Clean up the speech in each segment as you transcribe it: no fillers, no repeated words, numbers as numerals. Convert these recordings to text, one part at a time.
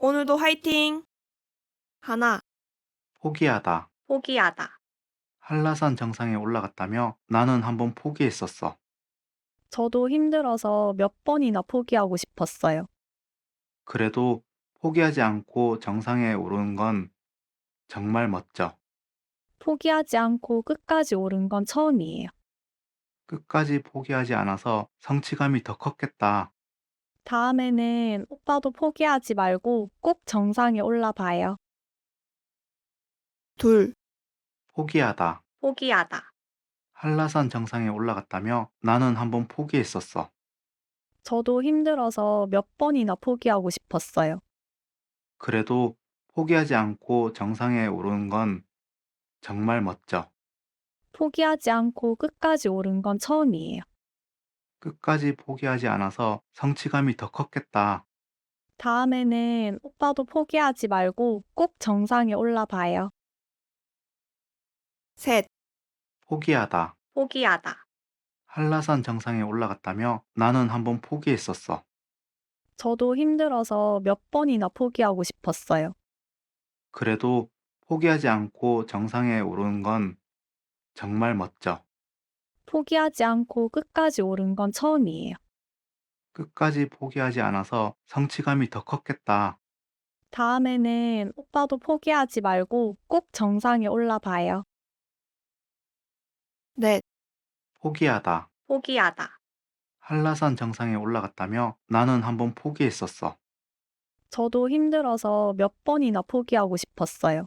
오늘도 화이팅! 하나, 포기하다. 포기하다. 한라산 정상에 올라갔다며 나는 한번 포기했었어. 저도 힘들어서 몇 번이나 포기하고 싶었어요. 그래도 포기하지 않고 정상에 오르는 건 정말 멋져. 포기하지 않고 끝까지 오른 건 처음이에요. 끝까지 포기하지 않아서 성취감이 더 컸겠다. 다음에는 오빠도 포기하지 말고 꼭 정상에 올라봐요. 둘, 포기하다. 포기하다. 한라산 정상에 올라갔다며 나는 한번 포기했었어. 저도 힘들어서 몇 번이나 포기하고 싶었어요. 그래도 포기하지 않고 정상에 오르는 건 정말 멋져. 포기하지 않고 끝까지 오른 건 처음이에요. 끝까지 포기하지 않아서 성취감이 더 컸겠다. 다음에는 오빠도 포기하지 말고 꼭 정상에 올라봐요. 셋, 포기하다. 포기하다. 한라산 정상에 올라갔다며 나는 한번 포기했었어. 저도 힘들어서 몇 번이나 포기하고 싶었어요. 그래도 포기하지 않고 정상에 오르는 건 정말 멋져. 포기하지 않고 끝까지 오른 건 처음이에요. 끝까지 포기하지 않아서 성취감이 더 컸겠다. 다음에는 오빠도 포기하지 말고 꼭 정상에 올라봐요. 넷, 포기하다. 포기하다. 한라산 정상에 올라갔다며 나는 한번 포기했었어. 저도 힘들어서 몇 번이나 포기하고 싶었어요.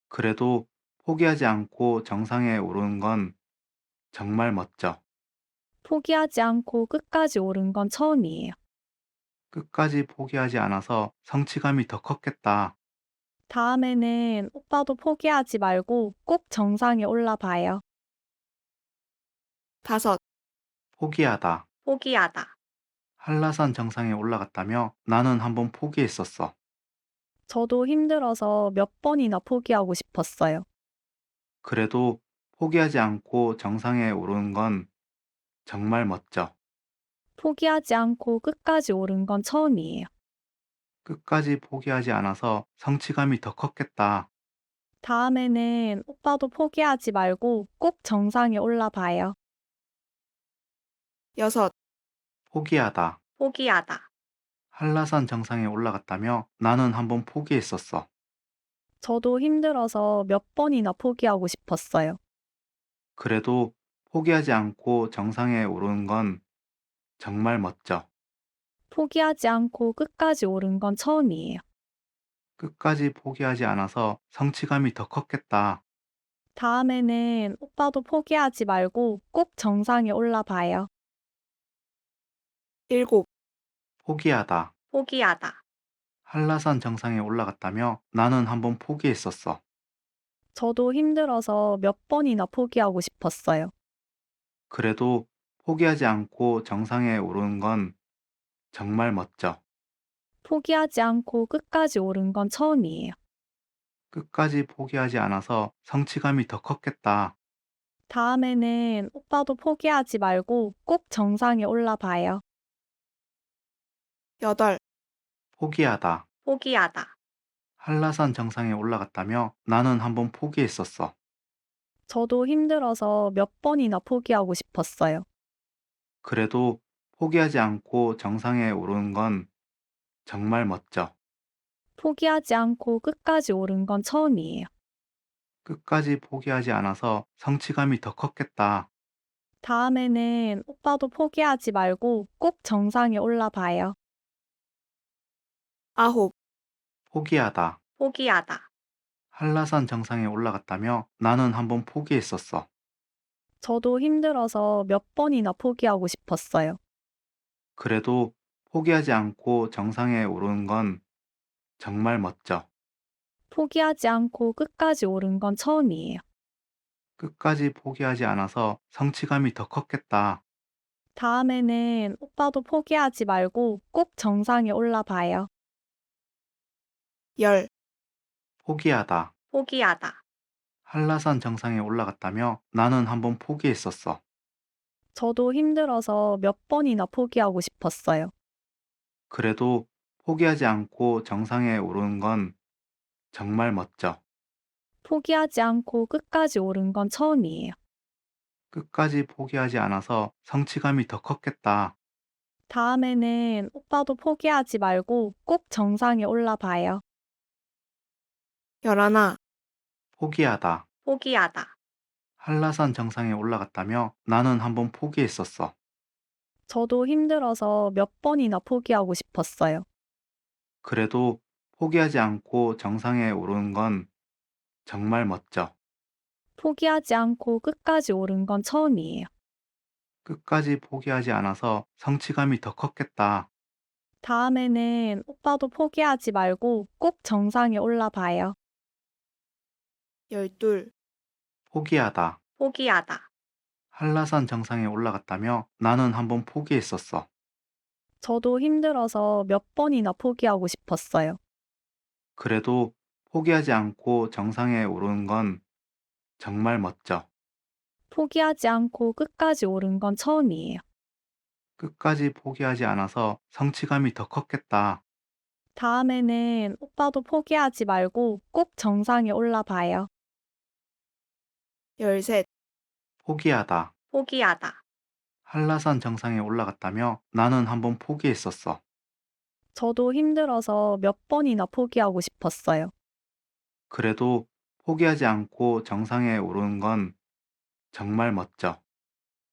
그래도 포기하지 않고 정상에 오르는 건 정말 멋져. 포기하지 않고 끝까지 오른 건 처음이에요. 끝까지 포기하지 않아서 성취감이 더 컸겠다. 다음에는 오빠도 포기하지 말고 꼭 정상에 올라봐요. 다섯, 포기하다. 포기하다. 한라산 정상에 올라갔다며 나는 한번 포기했었어. 저도 힘들어서 몇 번이나 포기하고 싶었어요. 그래도 포기하지 않고 정상에 오르는 건 정말 멋져. 포기하지 않고 끝까지 오른 건 처음이에요. 끝까지 포기하지 않아서 성취감이 더 컸겠다. 다음에는 오빠도 포기하지 말고 꼭 정상에 올라봐요. 여섯, 포기하다. 포기하다. 한라산 정상에 올라갔다며 나는 한번 포기했었어. 저도 힘들어서 몇 번이나 포기하고 싶었어요. 그래도 포기하지 않고 정상에 오르는 건 정말 멋져. 포기하지 않고 끝까지 오른 건 처음이에요. 끝까지 포기하지 않아서 성취감이 더 컸겠다. 다음에는 오빠도 포기하지 말고 꼭 정상에 올라봐요. 일곱, 포기하다. 포기하다. 한라산 정상에 올라갔다며 나는 한번 포기했었어. 저도 힘들어서 몇 번이나 포기하고 싶었어요. 그래도 포기하지 않고 정상에 오르는 건 정말 멋져. 포기하지 않고 끝까지 오른 건 처음이에요. 끝까지 포기하지 않아서 성취감이 더 컸겠다. 다음에는 오빠도 포기하지 말고 꼭 정상에 올라봐요. 여덟, 포기하다. 포기하다. 한라산 정상에 올라갔다며 나는 한번 포기했었어. 저도 힘들어서 몇 번이나 포기하고 싶었어요. 그래도 포기하지 않고 정상에 오르는 건 정말 멋져. 포기하지 않고 끝까지 오른 건 처음이에요. 끝까지 포기하지 않아서 성취감이 더 컸겠다. 다음에는 오빠도 포기하지 말고 꼭 정상에 올라봐요. 아홉, 포기하다. 포기하다. 한라산 정상에 올라갔다며 나는 한번 포기했었어. 저도 힘들어서 몇 번이나 포기하고 싶었어요. 그래도 포기하지 않고 정상에 오르는 건 정말 멋져. 포기하지 않고 끝까지 오른 건 처음이에요. 끝까지 포기하지 않아서 성취감이 더 컸겠다. 다음에는 오빠도 포기하지 말고 꼭 정상에 올라봐요. 열, 포기하다. 포기하다. 한라산 정상에 올라갔다며 나는 한번 포기했었어. 저도 힘들어서 몇 번이나 포기하고 싶었어요. 그래도 포기하지 않고 정상에 오르는 건 정말 멋져. 포기하지 않고 끝까지 오른 건 처음이에요. 끝까지 포기하지 않아서 성취감이 더 컸겠다. 다음에는 오빠도 포기하지 말고 꼭 정상에 올라봐요. 열하나, 포기하다. 포기하다. 한라산 정상에 올라갔다며 나는 한번 포기했었어. 저도 힘들어서 몇 번이나 포기하고 싶었어요. 그래도 포기하지 않고 정상에 오르는 건 정말 멋져. 포기하지 않고 끝까지 오른 건 처음이에요. 끝까지 포기하지 않아서 성취감이 더 컸겠다. 다음에는 오빠도 포기하지 말고 꼭 정상에 올라봐요. 열둘, 포기하다. 포기하다. 한라산 정상에 올라갔다며 나는 한번 포기했었어. 저도 힘들어서 몇 번이나 포기하고 싶었어요. 그래도 포기하지 않고 정상에 오르는 건 정말 멋져. 포기하지 않고 끝까지 오른 건 처음이에요. 끝까지 포기하지 않아서 성취감이 더 컸겠다. 다음에는 오빠도 포기하지 말고 꼭 정상에 올라봐요. 열셋, 포기하다. 포기하다. 한라산 정상에 올라갔다며 나는 한번 포기했었어. 저도 힘들어서 몇 번이나 포기하고 싶었어요. 그래도 포기하지 않고 정상에 오르는 건 정말 멋져.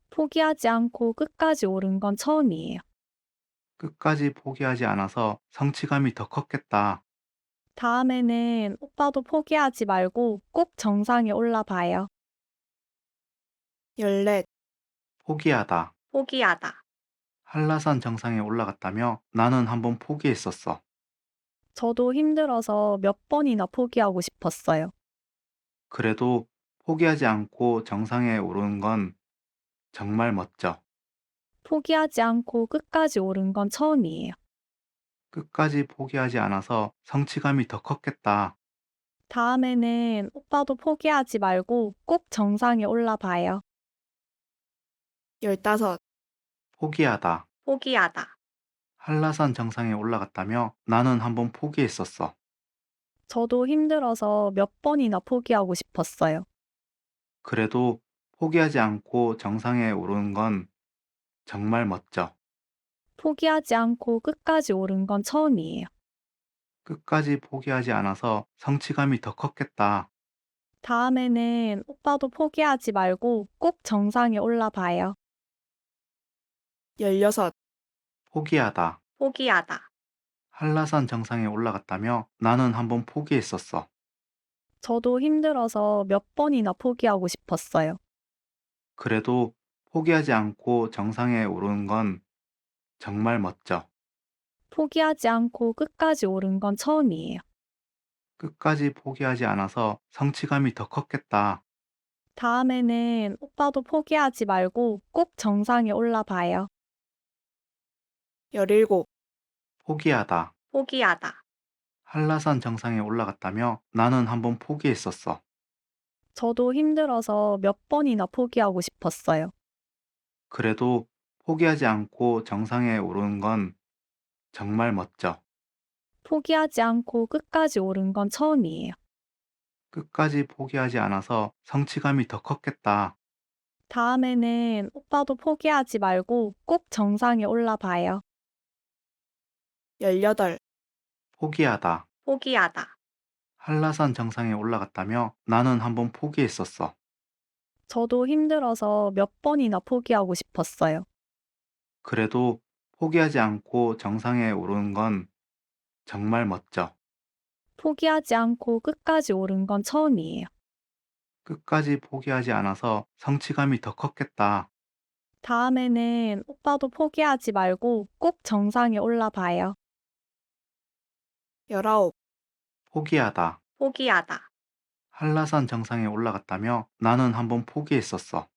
포기하지 않고 끝까지 오른 건 처음이에요. 끝까지 포기하지 않아서 성취감이 더 컸겠다. 다음에는 오빠도 포기하지 말고 꼭 정상에 올라봐요. 열넷, 포기하다. 포기하다. 한라산 정상에 올라갔다며 나는 한번 포기했었어. 저도 힘들어서 몇 번이나 포기하고 싶었어요. 그래도 포기하지 않고 정상에 오르는 건 정말 멋져. 포기하지 않고 끝까지 오른 건 처음이에요. 끝까지 포기하지 않아서 성취감이 더 컸겠다. 다음에는 오빠도 포기하지 말고 꼭 정상에 올라봐요. 열다섯, 포기하다. 포기하다. 한라산 정상에 올라갔다며 나는 한번 포기했었어. 저도 힘들어서 몇 번이나 포기하고 싶었어요. 그래도 포기하지 않고 정상에 오르는 건 정말 멋져. 포기하지 않고 끝까지 오른 건 처음이에요. 끝까지 포기하지 않아서 성취감이 더 컸겠다. 다음에는 오빠도 포기하지 말고 꼭 정상에 올라봐요. 열여섯, 포기하다. 포기하다. 한라산 정상에 올라갔다며 나는 한번 포기했었어. 저도 힘들어서 몇 번이나 포기하고 싶었어요. 그래도 포기하지 않고 정상에 오르는 건 정말 멋져. 포기하지 않고 끝까지 오른 건 처음이에요. 끝까지 포기하지 않아서 성취감이 더 컸겠다. 다음에는 오빠도 포기하지 말고 꼭 정상에 올라봐요. 열일곱, 포기하다. 포기하다. 한라산 정상에 올라갔다며 나는 한번 포기했었어. 저도 힘들어서 몇 번이나 포기하고 싶었어요. 그래도 포기하지 않고 정상에 오르는 건 정말 멋져. 포기하지 않고 끝까지 오른 건 처음이에요. 끝까지 포기하지 않아서 성취감이 더 컸겠다. 다음에는 오빠도 포기하지 말고 꼭 정상에 올라봐요. 열여덟, 포기하다. 포기하다. 한라산 정상에 올라갔다며 나는 한번 포기했었어. 저도 힘들어서 몇 번이나 포기하고 싶었어요. 그래도 포기하지 않고 정상에 오르는 건 정말 멋져. 포기하지 않고 끝까지 오른 건 처음이에요. 끝까지 포기하지 않아서 성취감이 더 컸겠다. 다음에는 오빠도 포기하지 말고 꼭 정상에 올라봐요. 열아홉, 포기하다. 포기하다. 한라산 정상에 올라갔다며 나는 한번 포기했었어.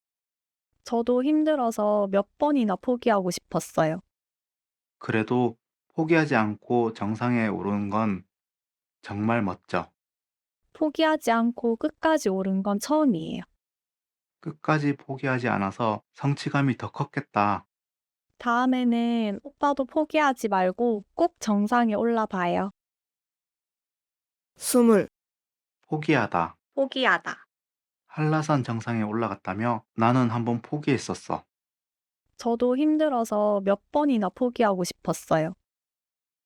저도 힘들어서 몇 번이나 포기하고 싶었어요. 그래도 포기하지 않고 정상에 오르는 건 정말 멋져. 포기하지 않고 끝까지 오른 건 처음이에요. 끝까지 포기하지 않아서 성취감이 더 컸겠다. 다음에는 오빠도 포기하지 말고 꼭 정상에 올라봐요. 20. 포기하다. 포기하다. 한라산 정상에 올라갔다며 나는 한번 포기했었어. 저도 힘들어서 몇 번이나 포기하고 싶었어요.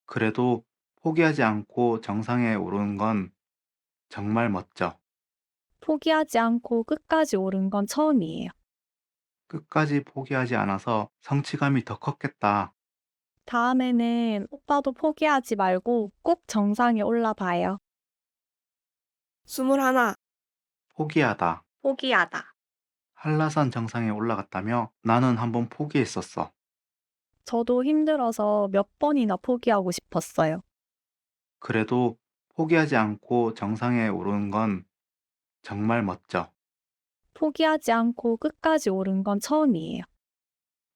그래도 포기하지 않고 정상에 오르는 건 정말 멋져. 포기하지 않고 끝까지 오른 건 처음이에요. 끝까지 포기하지 않아서 성취감이 더 컸겠다. 다음에는 오빠도 포기하지 말고 꼭 정상에 올라봐요. 21. 포기하다. 포기하다. 한라산 정상에 올라갔다며 나는 한번 포기했었어. 저도 힘들어서 몇 번이나 포기하고 싶었어요. 그래도 포기하지 않고 정상에 오르는 건 정말 멋져. 포기하지 않고 끝까지 오른 건 처음이에요.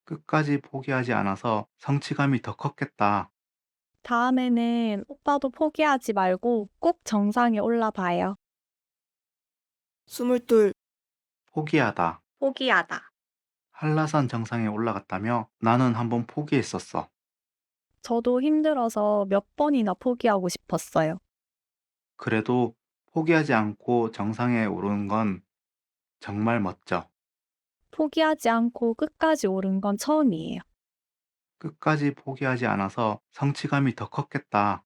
끝까지 포기하지 않아서 성취감이 더 컸겠다. 다음에는 오빠도 포기하지 말고 꼭 정상에 올라봐요. 22. 포기하다. 포기하다. 한라산 정상에 올라갔다며 나는 한번 포기했었어. 저도 힘들어서 몇 번이나 포기하고 싶었어요. 그래도 포기하지 않고 정상에 오르는 건 정말 멋져. 포기하지 않고 끝까지 오른 건 처음이에요. 끝까지 포기하지 않아서 성취감이 더 컸겠다.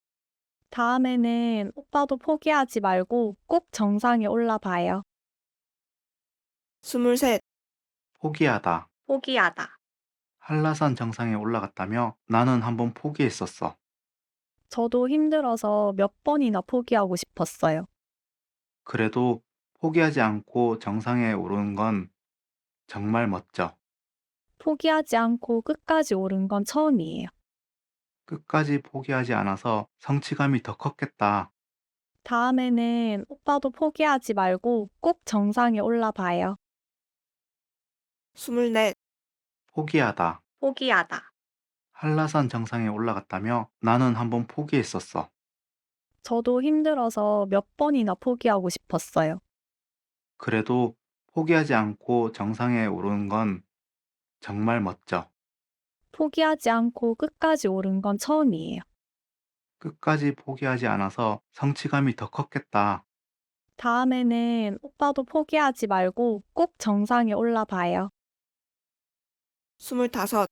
다음에는 오빠도 포기하지 말고 꼭 정상에 올라봐요. 23. 포기하다. 포기하다. 한라산 정상에 올라갔다며 나는 한번 포기했었어. 저도 힘들어서 몇 번이나 포기하고 싶었어요. 그래도 포기하지 않고 정상에 오르는 건 정말 멋져. 포기하지 않고 끝까지 오른 건 처음이에요. 끝까지 포기하지 않아서 성취감이 더 컸겠다. 다음에는 오빠도 포기하지 말고 꼭 정상에 올라봐요. 24. 포기하다. 포기하다. 한라산 정상에 올라갔다며 나는 한번 포기했었어. 저도 힘들어서 몇 번이나 포기하고 싶었어요. 그래도 포기하지 않고 정상에 오르는 건 정말 멋져. 포기하지 않고 끝까지 오른 건 처음이에요. 끝까지 포기하지 않아서 성취감이 더 컸겠다. 다음에는 오빠도 포기하지 말고 꼭 정상에 올라봐요. 25.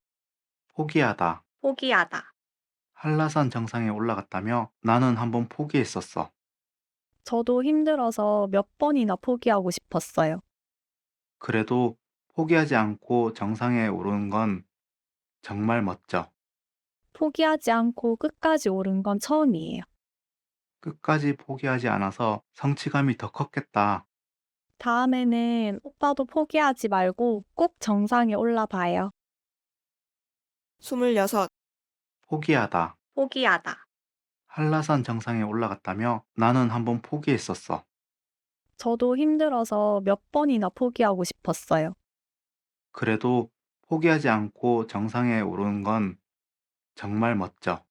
포기하다. 포기하다. 한라산 정상에 올라갔다며 나는 한번 포기했었어. 저도 힘들어서 몇 번이나 포기하고 싶었어요. 그래도 포기하지 않고 정상에 오르는 건 정말 멋져. 포기하지 않고 끝까지 오른 건 처음이에요. 끝까지 포기하지 않아서 성취감이 더 컸겠다. 다음에는 오빠도 포기하지 말고 꼭 정상에 올라봐요. 26. 포기하다. 포기하다. 한라산 정상에 올라갔다며 나는 한번 포기했었어. 저도 힘들어서 몇 번이나 포기하고 싶었어요. 그래도 포기하지 않고 정상에 오르는 건 정말 멋져.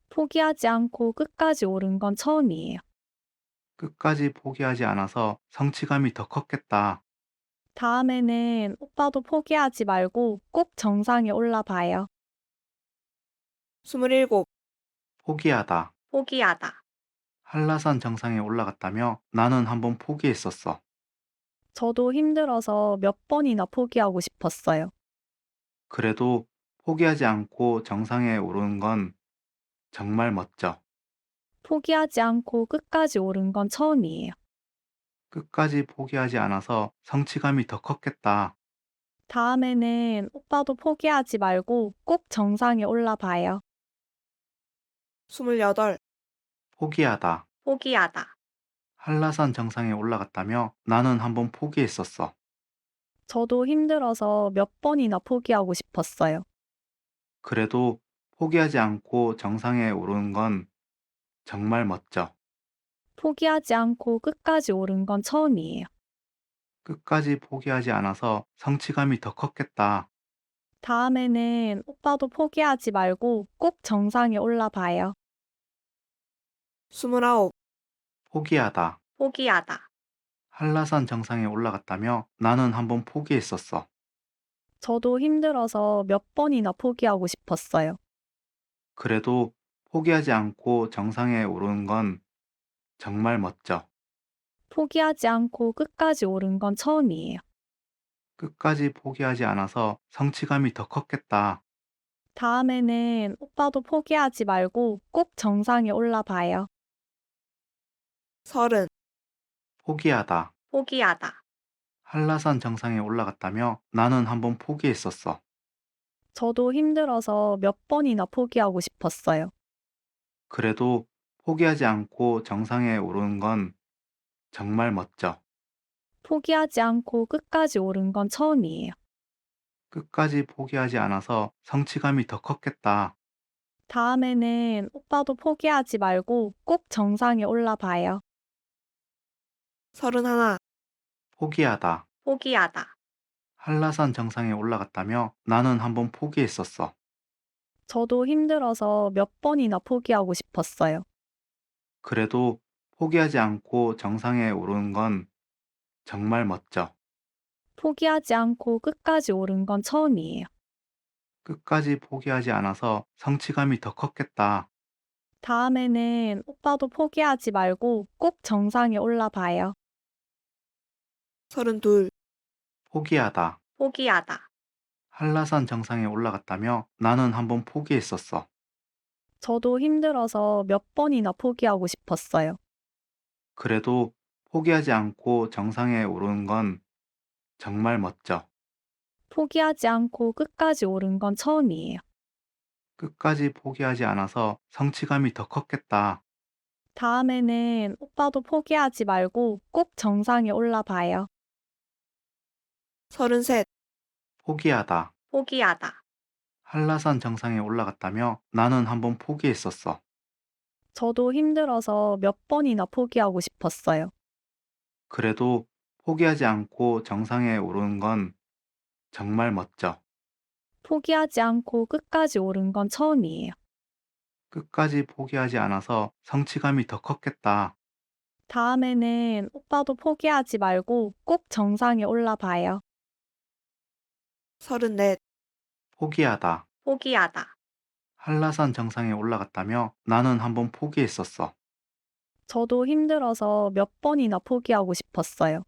포기하지 않고 끝까지 오른 건 처음이에요. 끝까지 포기하지 않아서 성취감이 더 컸겠다. 다음에는 오빠도 포기하지 말고 꼭 정상에 올라봐요. 27. 포기하다. 포기하다. 한라산 정상에 올라갔다며 나는 한번 포기했었어. 저도 힘들어서 몇 번이나 포기하고 싶었어요. 그래도 포기하지 않고 정상에 오르는 건 정말 멋져. 포기하지 않고 끝까지 오른 건 처음이에요. 끝까지 포기하지 않아서 성취감이 더 컸겠다. 다음에는 오빠도 포기하지 말고 꼭 정상에 올라봐요. 28. 포기하다. 포기하다. 한라산 정상에 올라갔다며 나는 한번 포기했었어. 저도 힘들어서 몇 번이나 포기하고 싶었어요. 그래도 포기하지 않고 정상에 오르는 건 정말 멋져. 포기하지 않고 끝까지 오른 건 처음이에요. 끝까지 포기하지 않아서 성취감이 더 컸겠다. 다음에는 오빠도 포기하지 말고 꼭 정상에 올라봐요. 29. 포기하다. 포기하다. 한라산 정상에 올라갔다며 나는 한번 포기했었어. 저도 힘들어서 몇 번이나 포기하고 싶었어요. 그래도 포기하지 않고 정상에 오르는 건 정말 멋져. 포기하지 않고 끝까지 오른 건 처음이에요. 끝까지 포기하지 않아서 성취감이 더 컸겠다. 다음에는 오빠도 포기하지 말고 꼭 정상에 올라봐요. 서른, 포기하다. 포기하다. 한라산 정상에 올라갔다며 나는 한번 포기했었어. 저도 힘들어서 몇 번이나 포기하고 싶었어요. 그래도 포기하지 않고 정상에 오르는 건 정말 멋져. 포기하지 않고 끝까지 오른 건 처음이에요. 끝까지 포기하지 않아서 성취감이 더 컸겠다. 다음에는 오빠도 포기하지 말고 꼭 정상에 올라봐요. 서른하나, 포기하다. 포기하다. 한라산 정상에 올라갔다며 나는 한번 포기했었어. 저도 힘들어서 몇 번이나 포기하고 싶었어요. 그래도 포기하지 않고 정상에 오르는 건 정말 멋져. 포기하지 않고 끝까지 오른 건 처음이에요. 끝까지 포기하지 않아서 성취감이 더 컸겠다. 다음에는 오빠도 포기하지 말고 꼭 정상에 올라봐요. 서른둘, 포기하다. 포기하다. 한라산 정상에 올라갔다며 나는 한번 포기했었어. 저도 힘들어서 몇 번이나 포기하고 싶었어요. 그래도 포기하지 않고 정상에 오르는 건 정말 멋져. 포기하지 않고 끝까지 오른 건 처음이에요. 끝까지 포기하지 않아서 성취감이 더 컸겠다. 다음에는 오빠도 포기하지 말고 꼭 정상에 올라봐요. 서른셋, 포기하다. 포기하다. 한라산 정상에 올라갔다며 나는 한번 포기했었어. 저도 힘들어서 몇 번이나 포기하고 싶었어요. 그래도 포기하지 않고 정상에 오르는 건 정말 멋져. 포기하지 않고 끝까지 오른 건 처음이에요. 끝까지 포기하지 않아서 성취감이 더 컸겠다. 다음에는 오빠도 포기하지 말고 꼭 정상에 올라봐요. 서른넷, 포기하다. 포기하다. 한라산 정상에 올라갔다며 나는 한번 포기했었어. 저도 힘들어서 몇 번이나 포기하고 싶었어요.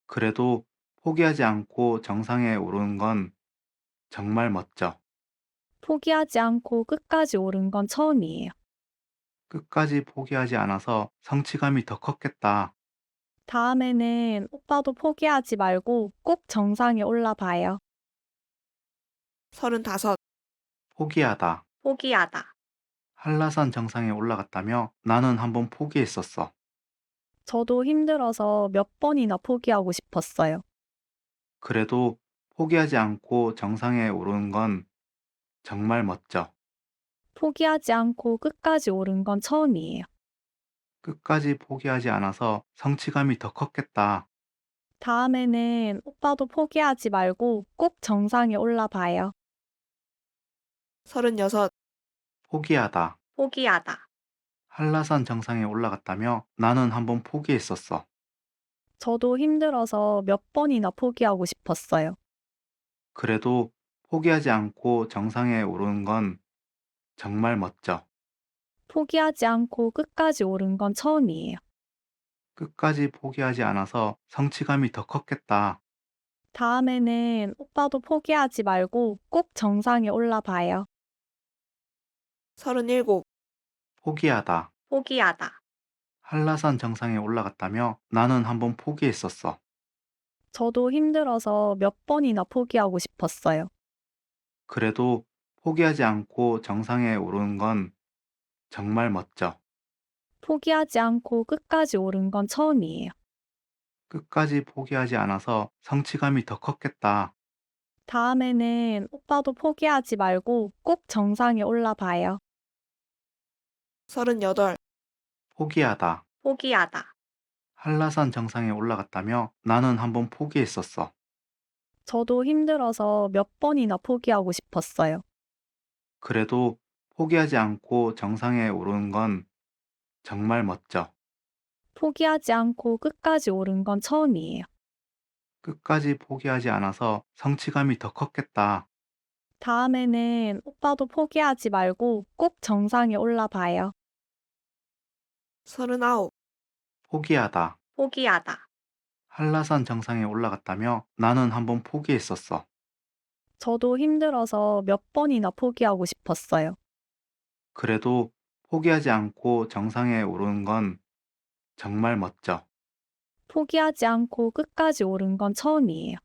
그래도 포기하지 않고 정상에 오르는 건 정말 멋져. 포기하지 않고 끝까지 오른 건 처음이에요. 끝까지 포기하지 않아서 성취감이 더 컸겠다. 다음에는 오빠도 포기하지 말고 꼭 정상에 올라봐요. 서른다섯, 포기하다. 포기하다. 한라산 정상에 올라갔다며 나는 한번 포기했었어. 저도 힘들어서 몇 번이나 포기하고 싶었어요. 그래도 포기하지 않고 정상에 오르는 건 정말 멋져. 포기하지 않고 끝까지 오른 건 처음이에요. 끝까지 포기하지 않아서 성취감이 더 컸겠다. 다음에는 오빠도 포기하지 말고 꼭 정상에 올라봐요. 서른여섯, 포기하다. 포기하다. 한라산 정상에 올라갔다며 나는 한번 포기했었어. 저도 힘들어서 몇 번이나 포기하고 싶었어요. 그래도 포기하지 않고 정상에 오르는 건 정말 멋져. 포기하지 않고 끝까지 오른 건 처음이에요. 끝까지 포기하지 않아서 성취감이 더 컸겠다. 다음에는 오빠도 포기하지 말고 꼭 정상에 올라봐요. 서른일곱, 포기하다. 포기하다. 한라산 정상에 올라갔다며 나는 한번 포기했었어. 저도 힘들어서 몇 번이나 포기하고 싶었어요. 그래도 포기하지 않고 정상에 오르는 건 정말 멋져. 포기하지 않고 끝까지 오른 건 처음이에요. 끝까지 포기하지 않아서 성취감이 더 컸겠다. 다음에는 오빠도 포기하지 말고 꼭 정상에 올라봐요. 서른여덟, 포기하다. 포기하다. 한라산 정상에 올라갔다며 나는 한번 포기했었어. 저도 힘들어서 몇 번이나 포기하고 싶었어요. 그래도 포기하지 않고 정상에 오르는 건 정말 멋져. 포기하지 않고 끝까지 오른 건 처음이에요. 끝까지 포기하지 않아서 성취감이 더 컸겠다. 다음에는 오빠도 포기하지 말고 꼭 정상에 올라봐요. 39. 포기하다. 포기하다. 한라산 정상에 올라갔다며 나는 한번 포기했었어. 저도 힘들어서 몇 번이나 포기하고 싶었어요. 그래도 포기하지 않고 정상에 오르는 건 정말 멋져. 포기하지 않고 끝까지 오른 건 처음이에요.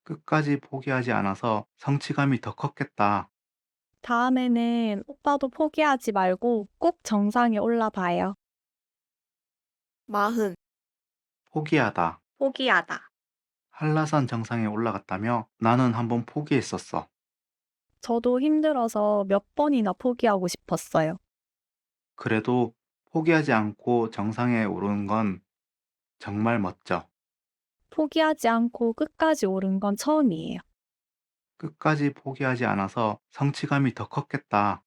끝까지 포기하지 않아서 성취감이 더 컸겠다. 다음에는 오빠도 포기하지 말고 꼭 정상에 올라봐요. 40. 포기하다. 포기하다. 한라산 정상에 올라갔다며 나는 한번 포기했었어. 저도 힘들어서 몇 번이나 포기하고 싶었어요. 그래도 포기하지 않고 정상에 오르는 건 정말 멋져. 포기하지 않고 끝까지 오른 건 처음이에요. 끝까지 포기하지 않아서 성취감이 더 컸겠다.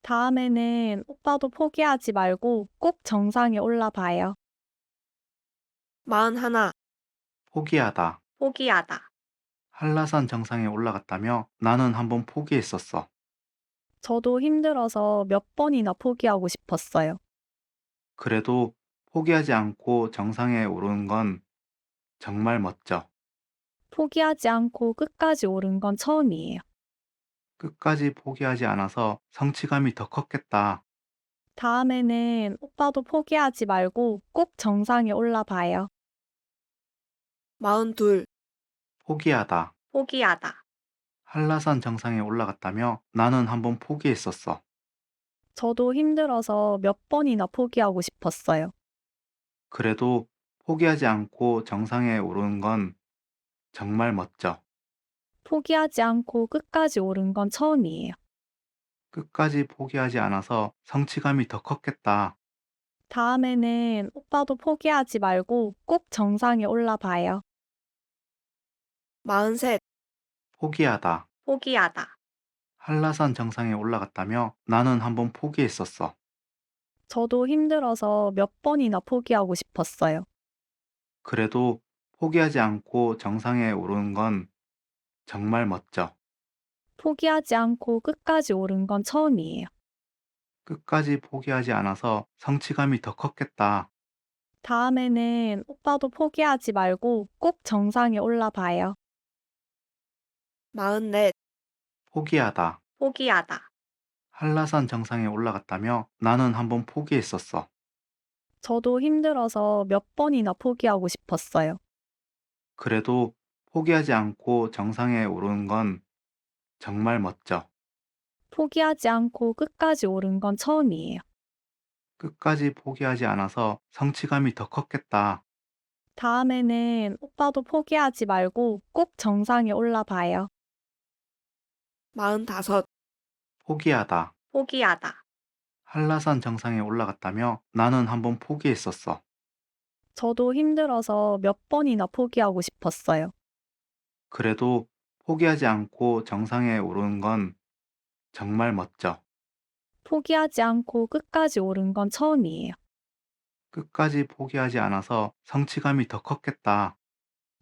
다음에는 오빠도 포기하지 말고 꼭 정상에 올라봐요. 41. 포기하다. 포기하다. 한라산 정상에 올라갔다며 나는 한번 포기했었어. 저도 힘들어서 몇 번이나 포기하고 싶었어요. 그래도 포기하지 않고 정상에 오르는 건 정말 멋져. 포기하지 않고 끝까지 오른 건 처음이에요. 끝까지 포기하지 않아서 성취감이 더 컸겠다. 다음에는 오빠도 포기하지 말고 꼭 정상에 올라봐요. 42. 포기하다. 포기하다. 한라산 정상에 올라갔다며 나는 한번 포기했었어. 저도 힘들어서 몇 번이나 포기하고 싶었어요. 그래도 포기하지 않고 정상에 오르는 건 정말 멋져. 포기하지 않고 끝까지 오른 건 처음이에요. 끝까지 포기하지 않아서 성취감이 더 컸겠다. 다음에는 오빠도 포기하지 말고 꼭 정상에 올라봐요. 43. 포기하다. 포기하다. 한라산 정상에 올라갔다며 나는 한번 포기했었어. 저도 힘들어서 몇 번이나 포기하고 싶었어요. 그래도 포기하지 않고 정상에 오르는 건 정말 멋져. 포기하지 않고 끝까지 오른 건 처음이에요. 끝까지 포기하지 않아서 성취감이 더 컸겠다. 다음에는 오빠도 포기하지 말고 꼭 정상에 올라봐요. 44. 포기하다. 포기하다. 한라산 정상에 올라갔다며 나는 한번 포기했었어. 저도 힘들어서 몇 번이나 포기하고 싶었어요. 그래도 포기하지 않고 정상에 오르는 건 정말 멋져. 포기하지 않고 끝까지 오른 건 처음이에요. 끝까지 포기하지 않아서 성취감이 더 컸겠다. 다음에는 오빠도 포기하지 말고 꼭 정상에 올라봐요. 45. 포기하다. 포기하다. 한라산 정상에 올라갔다며 나는 한번 포기했었어. 저도 힘들어서 몇 번이나 포기하고 싶었어요. 그래도 포기하지 않고 정상에 오르는 건 정말 멋져. 포기하지 않고 끝까지 오른 건 처음이에요. 끝까지 포기하지 않아서 성취감이 더 컸겠다.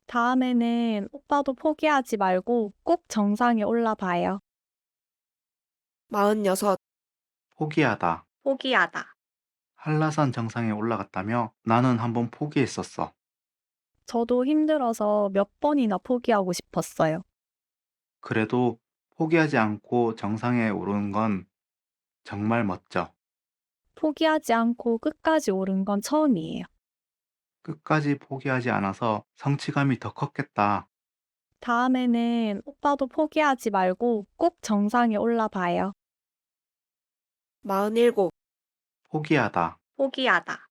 다음에는 오빠도 포기하지 말고 꼭 정상에 올라봐요. 46. 포기하다. 포기하다. 한라산 정상에 올라갔다며 나는 한번 포기했었어. 저도 힘들어서 몇 번이나 포기하고 싶었어요. 그래도 포기하지 않고 정상에 오르는 건 정말 멋져. 포기하지 않고 끝까지 오른 건 처음이에요. 끝까지 포기하지 않아서 성취감이 더 컸겠다. 다음에는 오빠도 포기하지 말고 꼭 정상에 올라봐요. 47. 포기하다. 포기하다.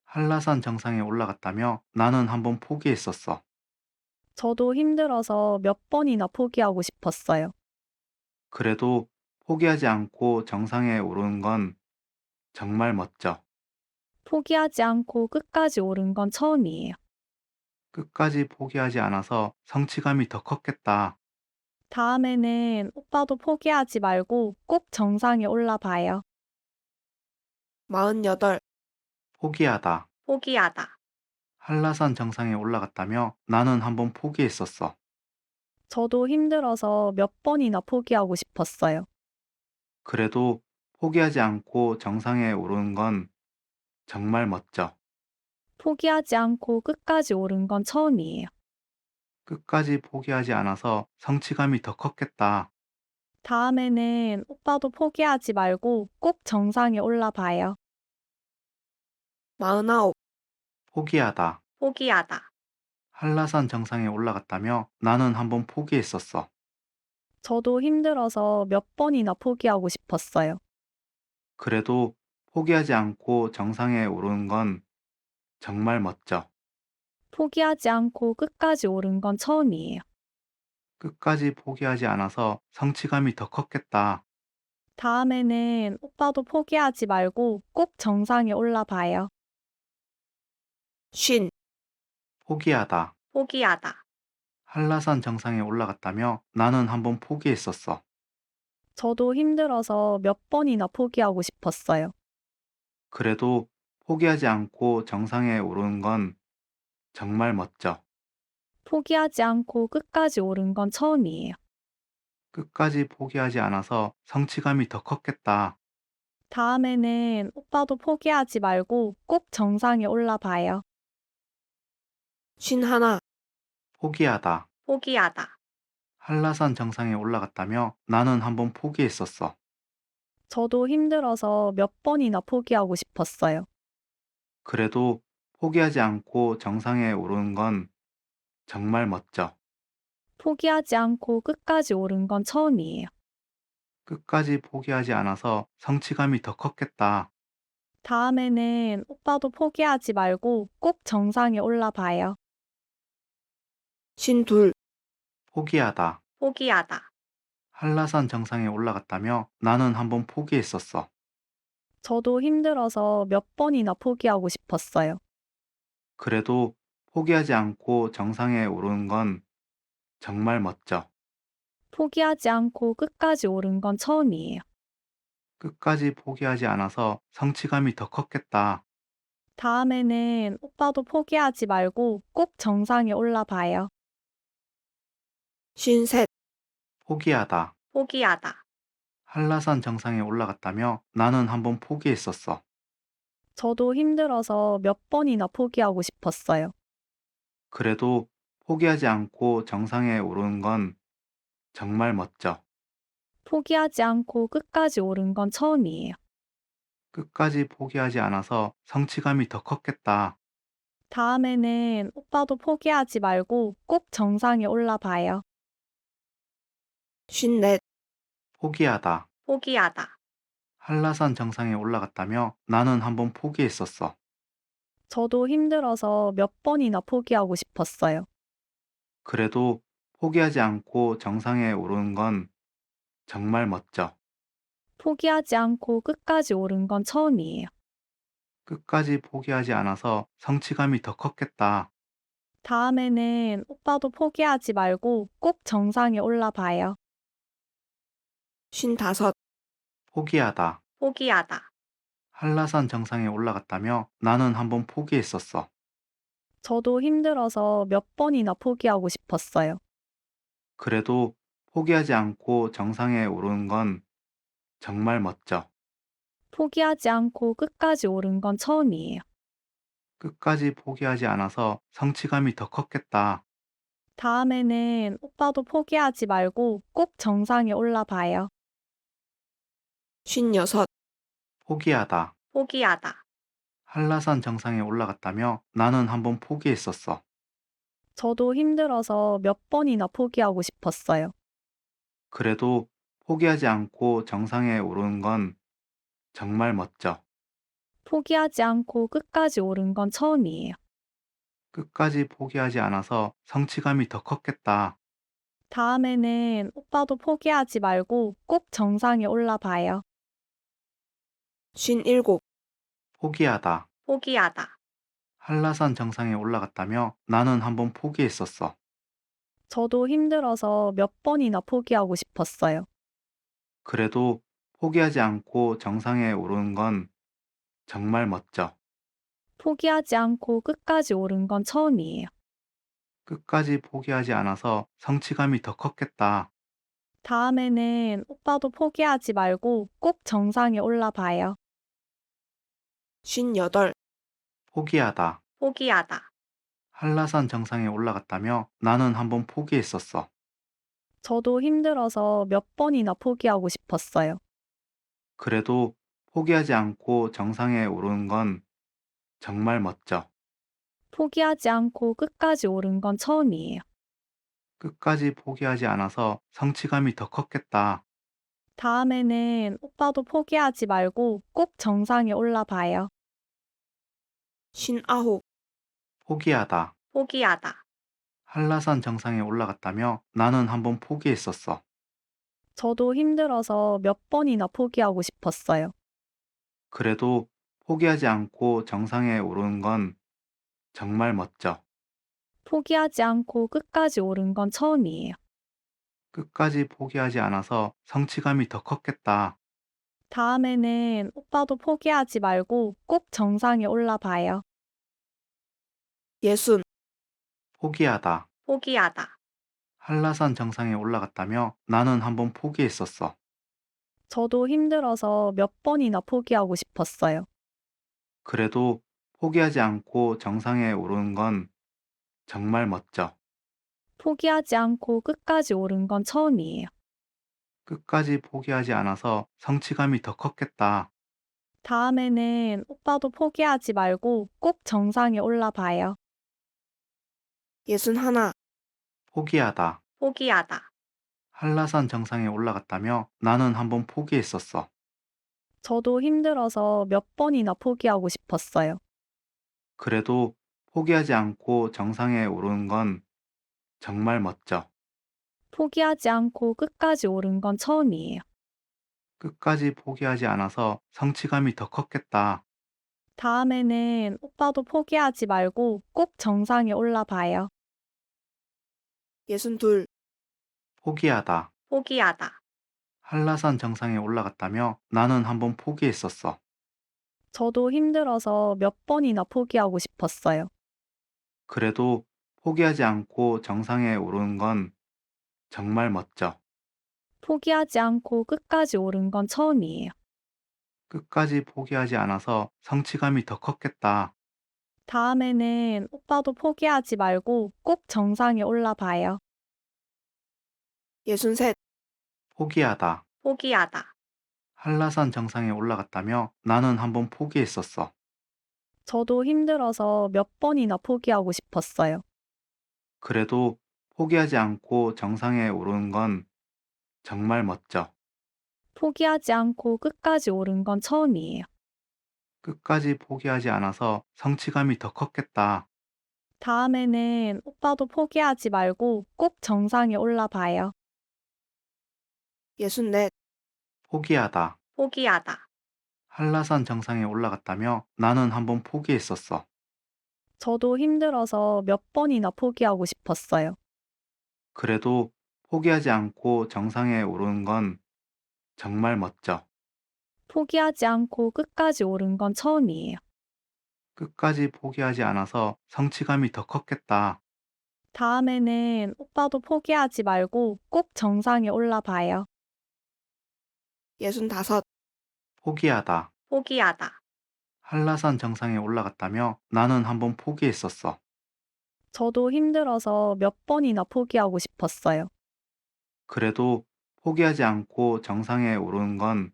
한라산 정상에 올라갔다며 나는 한번 포기했었어. 저도 힘들어서 몇 번이나 포기하고 싶었어요. 그래도 포기하지 않고 정상에 오르는 건 정말 멋져. 포기하지 않고 끝까지 오른 건 처음이에요. 끝까지 포기하지 않아서 성취감이 더 컸겠다. 다음에는 오빠도 포기하지 말고 꼭 정상에 올라봐요. 48. 포기하다. 포기하다. 한라산 정상에 올라갔다며 나는 한번 포기했었어. 저도 힘들어서 몇 번이나 포기하고 싶었어요. 그래도 포기하지 않고 정상에 오르는 건 정말 멋져. 포기하지 않고 끝까지 오른 건 처음이에요. 끝까지 포기하지 않아서 성취감이 더 컸겠다. 다음에는 오빠도 포기하지 말고 꼭 정상에 올라봐요. 49. 포기하다. 포기하다. 한라산 정상에 올라갔다며 나는 한번 포기했었어. 저도 힘들어서 몇 번이나 포기하고 싶었어요. 그래도 포기하지 않고 정상에 오르는 건 정말 멋져. 포기하지 않고 끝까지 오른 건 처음이에요. 끝까지 포기하지 않아서 성취감이 더 컸겠다. 다음에는 오빠도 포기하지 말고 꼭 정상에 올라봐요. 50. 포기하다. 포기하다. 한라산 정상에 올라갔다며 나는 한번 포기했었어. 저도 힘들어서 몇 번이나 포기하고 싶었어요. 그래도 포기하지 않고 정상에 오르는 건 정말 멋져. 포기하지 않고 끝까지 오른 건 처음이에요. 끝까지 포기하지 않아서 성취감이 더 컸겠다. 다음에는 오빠도 포기하지 말고 꼭 정상에 올라봐요. 51. 포기하다. 포기하다. 한라산 정상에 올라갔다며 나는 한번 포기했었어. 저도 힘들어서 몇 번이나 포기하고 싶었어요. 그래도 포기하지 않고 정상에 오르는 건 정말 멋져. 포기하지 않고 끝까지 오른 건 처음이에요. 끝까지 포기하지 않아서 성취감이 더 컸겠다. 다음에는 오빠도 포기하지 말고 꼭 정상에 올라봐요. 52. 포기하다. 포기하다. 한라산 정상에 올라갔다며 나는 한번 포기했었어. 저도 힘들어서 몇 번이나 포기하고 싶었어요. 그래도 포기하지 않고 정상에 오르는 건 정말 멋져. 포기하지 않고 끝까지 오른 건 처음이에요. 끝까지 포기하지 않아서 성취감이 더 컸겠다. 다음에는 오빠도 포기하지 말고 꼭 정상에 올라봐요. 53. 포기하다. 포기하다. 한라산 정상에 올라갔다며 나는 한번 포기했었어. 저도 힘들어서 몇 번이나 포기하고 싶었어요. 그래도 포기하지 않고 정상에 오르는 건 정말 멋져. 포기하지 않고 끝까지 오른 건 처음이에요. 끝까지 포기하지 않아서 성취감이 더 컸겠다. 다음에는 오빠도 포기하지 말고 꼭 정상에 올라봐요. 54. 포기하다. 포기하다. 한라산 정상에 올라갔다며 나는 한번 포기했었어. 저도 힘들어서 몇 번이나 포기하고 싶었어요. 그래도 포기하지 않고 정상에 오르는 건 정말 멋져. 포기하지 않고 끝까지 오른 건 처음이에요. 끝까지 포기하지 않아서 성취감이 더 컸겠다. 다음에는 오빠도 포기하지 말고 꼭 정상에 올라봐요. 55. 포기하다. 포기하다. 한라산 정상에 올라갔다며 나는 한번 포기했었어. 저도 힘들어서 몇 번이나 포기하고 싶었어요. 그래도 포기하지 않고 정상에 오르는 건 정말 멋져. 포기하지 않고 끝까지 오른 건 처음이에요. 끝까지 포기하지 않아서 성취감이 더 컸겠다. 다음에는 오빠도 포기하지 말고 꼭 정상에 올라봐요. 56. 포기하다. 포기하다. 한라산 정상에 올라갔다며 나는 한번 포기했었어. 저도 힘들어서 몇 번이나 포기하고 싶었어요. 그래도 포기하지 않고 정상에 오르는 건 정말 멋져. 포기하지 않고 끝까지 오른 건 처음이에요. 끝까지 포기하지 않아서 성취감이 더 컸겠다. 다음에는 오빠도 포기하지 말고 꼭 정상에 올라봐요. 57. 포기하다. 포기하다. 한라산 정상에 올라갔다며 나는 한번 포기했었어. 저도 힘들어서 몇 번이나 포기하고 싶었어요. 그래도 포기하지 않고 정상에 오르는 건 정말 멋져. 포기하지 않고 끝까지 오른 건 처음이에요. 끝까지 포기하지 않아서 성취감이 더 컸겠다. 다음에는 오빠도 포기하지 말고 꼭 정상에 올라봐요. 58. 포기하다. 포기하다. 한라산 정상에 올라갔다며 나는 한번 포기했었어. 저도 힘들어서 몇 번이나 포기하고 싶었어요. 그래도 포기하지 않고 정상에 오르는 건 정말 멋져. 포기하지 않고 끝까지 오른 건 처음이에요. 끝까지 포기하지 않아서 성취감이 더 컸겠다. 다음에는 오빠도 포기하지 말고 꼭 정상에 올라봐요. 59. 포기하다. 포기하다. 한라산 정상에 올라갔다며 나는 한번 포기했었어. 저도 힘들어서 몇 번이나 포기하고 싶었어요. 그래도 포기하지 않고 정상에 오르는 건 정말 멋져. 포기하지 않고 끝까지 오른 건 처음이에요. 끝까지 포기하지 않아서 성취감이 더 컸겠다. 다음에는 오빠도 포기하지 말고 꼭 정상에 올라봐요. 60. 포기하다. 포기하다. 한라산 정상에 올라갔다며 나는 한번 포기했었어. 저도 힘들어서 몇 번이나 포기하고 싶었어요. 그래도 포기하지 않고 정상에 오르는 건 정말 멋져. 포기하지 않고 끝까지 오른 건 처음이에요. 끝까지 포기하지 않아서 성취감이 더 컸겠다. 다음에는 오빠도 포기하지 말고 꼭 정상에 올라봐요. 61. 포기하다. 포기하다. 한라산 정상에 올라갔다며 나는 한번 포기했었어. 저도 힘들어서 몇 번이나 포기하고 싶었어요. 그래도 포기하지 않고 정상에 오르는 건 정말 멋져. 포기하지 않고 끝까지 오른 건 처음이에요. 끝까지 포기하지 않아서 성취감이 더 컸겠다. 다음에는 오빠도 포기하지 말고 꼭 정상에 올라봐요. 62. 포기하다. 포기하다. 한라산 정상에 올라갔다며 나는 한번 포기했었어. 저도 힘들어서 몇 번이나 포기하고 싶었어요. 그래도 포기하지 않고 정상에 오르는 건 정말 멋져. 포기하지 않고 끝까지 오른 건 처음이에요. 끝까지 포기하지 않아서 성취감이 더 컸겠다. 다음에는 오빠도 포기하지 말고 꼭 정상에 올라봐요. 63. 포기하다. 포기하다. 한라산 정상에 올라갔다며 나는 한번 포기했었어. 저도 힘들어서 몇 번이나 포기하고 싶었어요. 그래도 포기하지 않고 정상에 오르는 건 정말 멋져. 포기하지 않고 끝까지 오른 건 처음이에요. 끝까지 포기하지 않아서 성취감이 더 컸겠다. 다음에는 오빠도 포기하지 말고 꼭 정상에 올라봐요. 64. 포기하다. 포기하다. 한라산 정상에 올라갔다며 나는 한번 포기했었어. 저도 힘들어서 몇 번이나 포기하고 싶었어요. 그래도 포기하지 않고 정상에 오르는 건 정말 멋져. 포기하지 않고 끝까지 오른 건 처음이에요. 끝까지 포기하지 않아서 성취감이 더 컸겠다. 다음에는 오빠도 포기하지 말고 꼭 정상에 올라봐요. 65. 포기하다. 포기하다. 한라산 정상에 올라갔다며 나는 한번 포기했었어. 저도 힘들어서 몇 번이나 포기하고 싶었어요. 그래도 포기하지 않고 정상에 오르는 건